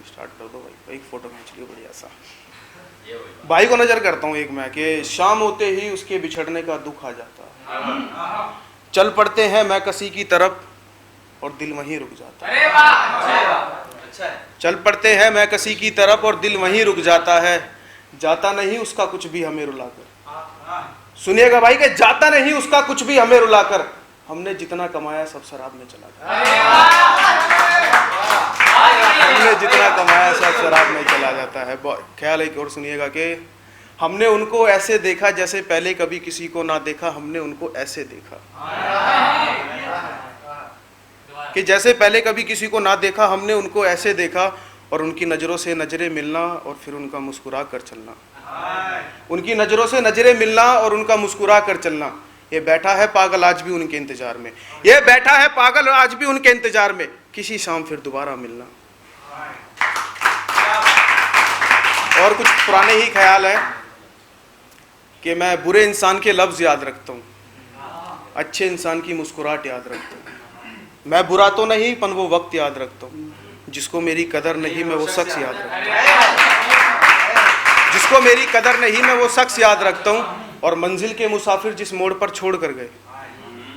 Start कर दो भाई, एक फोटो खींच लियो बढ़िया सा। भाई को नजर करता हूँ एक मैं कि शाम होते ही उसके बिछड़ने का दुख आ जाता है, चल पड़ते हैं मैं कसी की तरफ और दिल वहीं रुक जाता है। चल पड़ते हैं मैं कसी की तरफ और दिल वहीं रुक जाता है, जाता नहीं उसका कुछ भी हमें रुलाकर। सुनिएगा भाई कि जाता नहीं उसका कुछ भी हमें रुलाकर, हमने जितना कमाया सब शराब में चला जाता है। हमने जितना कमाया सब शराब में चला जाता है। ख्याल एक और सुनिएगा कि हमने उनको ऐसे देखा जैसे पहले कभी किसी को ना देखा, हमने उनको ऐसे देखा कि जैसे पहले कभी किसी को ना देखा, हमने उनको ऐसे देखा, और उनकी नज़रों से नज़रें मिलना और फिर उनका मुस्कुरा कर चलना। उनकी नज़रों से नज़रें मिलना और उनका मुस्कुरा कर चलना। ये बैठा है पागल आज भी उनके इंतजार में, ये बैठा है पागल आज भी उनके इंतजार में, किसी शाम फिर दोबारा मिलना। और कुछ पुराने ही ख्याल है कि मैं बुरे इंसान के लफ्ज़ याद रखता हूँ, अच्छे इंसान की मुस्कुराहट याद रखता हूँ। मैं बुरा तो नहीं पर वो वक्त याद रखता हूँ, जिसको मेरी कदर नहीं मैं वो शख्स याद रखता हूँ। जिसको मेरी कदर नहीं मैं वो शख्स याद रखता हूँ। और मंजिल के मुसाफिर जिस मोड़ पर छोड़ कर गए,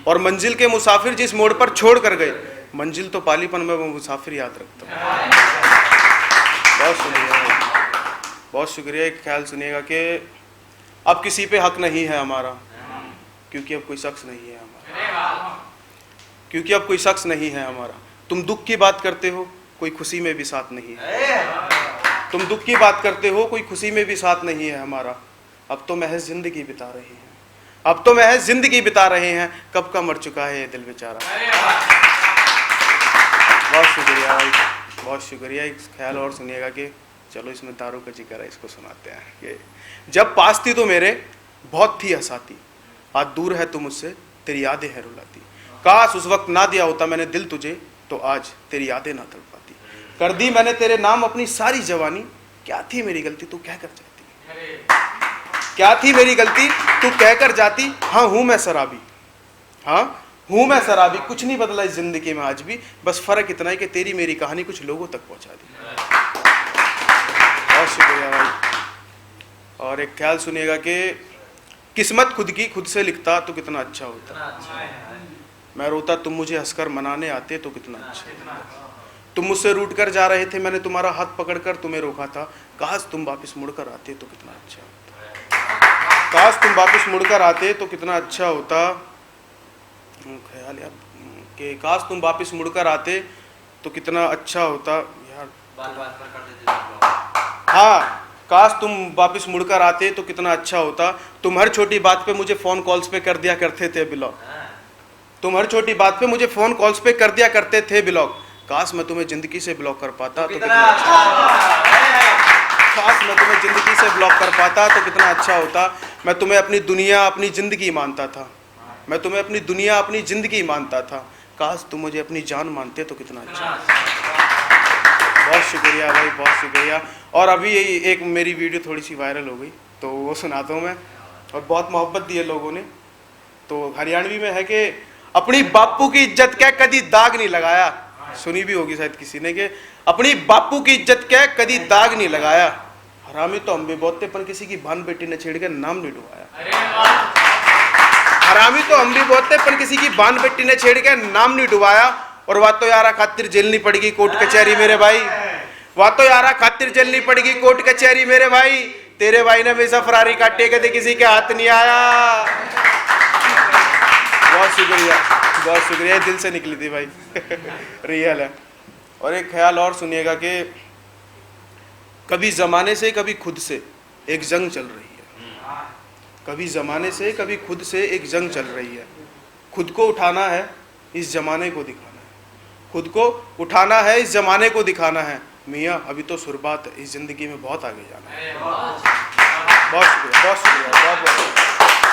और मंजिल के मुसाफिर जिस मोड़ पर छोड़ कर गए, मंजिल तो पालीपन में वो मुसाफिर याद रखता हूँ। बहुत शुक्रिया, बहुत शुक्रिया। एक ख्याल सुनिएगा कि अब किसी पे हक नहीं है हमारा, क्योंकि अब कोई शख्स नहीं है हमारा, क्योंकि अब कोई शख्स नहीं है हमारा। तुम दुख की बात करते हो, कोई खुशी में भी साथ नहीं है। तुम दुख की बात करते हो, कोई खुशी में भी साथ नहीं है हमारा। अब तो महज जिंदगी बिता रहे हैं, अब तो महज जिंदगी बिता रहे हैं, कब का मर चुका है ये दिल बेचारा। बहुत शुक्रिया भाई, बहुत शुक्रिया। एक ख्याल और सुनिएगा कि चलो इसमें तारों का जिक्र है, इसको सुनाते हैं कि जब पास थी तो मेरे बहुत थी हंसाती, आज दूर है तू मुझसे तेरी यादें हैं रुलाती। काश उस वक्त ना दिया होता मैंने दिल तुझे, तो आज तेरी यादें ना तड़पाती। कर दी मैंने तेरे नाम अपनी सारी जवानी, क्या थी मेरी गलती तू कहकर जाती। क्या थी मेरी गलती तू कहकर जाती। हाँ हूँ मैं शराबी, हाँ हूँ मैं शराबी, कुछ नहीं बदला इस जिंदगी में आज भी, बस फर्क इतना है कि तेरी मेरी कहानी कुछ लोगों तक पहुँचा दी। बहुत शुक्रिया भाई। और एक ख्याल सुनिएगा कि किस्मत खुद की खुद से लिखता तो कितना अच्छा होता। मैं रोता तुम मुझे हंसकर मनाने आते तो कितना अच्छा। तुम मुझसे रूठ कर जा रहे थे, मैंने तुम्हारा हाथ पकड़कर तुम्हें रोका था, काश तुम वापस मुड़कर आते तो कितना अच्छा होता। काश तुम वापस मुड़कर आते तो कितना अच्छा होता। ख्याल यार कि काश तुम वापस मुड़कर आते तो कितना अच्छा होता यार। हाँ काश तुम वापस मुड़कर आते तो कितना अच्छा होता। तुम हर छोटी बात पे मुझे फ़ोन कॉल्स पे कर दिया करते थे ब्लॉक। तुम हर छोटी बात पे मुझे फ़ोन कॉल्स पे कर दिया करते थे ब्लॉक। काश मैं तुम्हें ज़िंदगी से ब्लॉक कर पाता तो कितना अच्छा। काश मैं तुम्हें ज़िंदगी से ब्लॉक कर पाता तो कितना अच्छा होता। मैं तुम्हें अपनी दुनिया अपनी ज़िंदगी मानता था, मैं तुम्हें अपनी दुनिया अपनी ज़िंदगी मानता था, काश तुम मुझे अपनी जान मानते तो कितना अच्छा। बहुत शुक्रिया भाई, बहुत शुक्रिया। और अभी यही एक मेरी वीडियो थोड़ी सी वायरल हो गई तो वो सुनाता हूँ मैं, और बहुत मोहब्बत दी है लोगों ने। तो हरियाणवी में है कि अपनी बापू की इज्जत क्या कदी दाग नहीं लगाया। सुनी भी होगी शायद किसी ने कि अपनी बापू की इज्जत क्या कदी दाग नहीं लगाया। हरामी तो हम भी बहुत थे पर किसी की भान बेटी ने छेड़ के नाम नहीं डुबाया। हरामी तो हम भी बहुत थे पर किसी की भान बेटी ने छेड़ के नाम नहीं डुबाया। और वह तो यारा खातिर झेलनी पड़ेगी कोर्ट कचहरी मेरे भाई, वह तो यारा खातिर झेलनी पड़ेगी कोर्ट कचहरी मेरे भाई। तेरे भाई ने हमेशा फरारी काटे कदे किसी के हाथ नहीं आया। बहुत शुक्रिया, बहुत शुक्रिया, दिल से निकली थी भाई रियल है। और एक ख्याल और सुनिएगा कि कभी ज़माने से कभी खुद से एक जंग चल रही है। कभी ज़माने से कभी खुद से एक जंग चल रही है। खुद को उठाना है इस ज़माने को दिखाना है, खुद को उठाना है इस ज़माने को दिखाना है। मियाँ अभी तो शुरुआत है, इस ज़िंदगी में बहुत आगे जाना है। बहुत शुक्रिया, बहुत शुक्रिया, बहुत बहुत।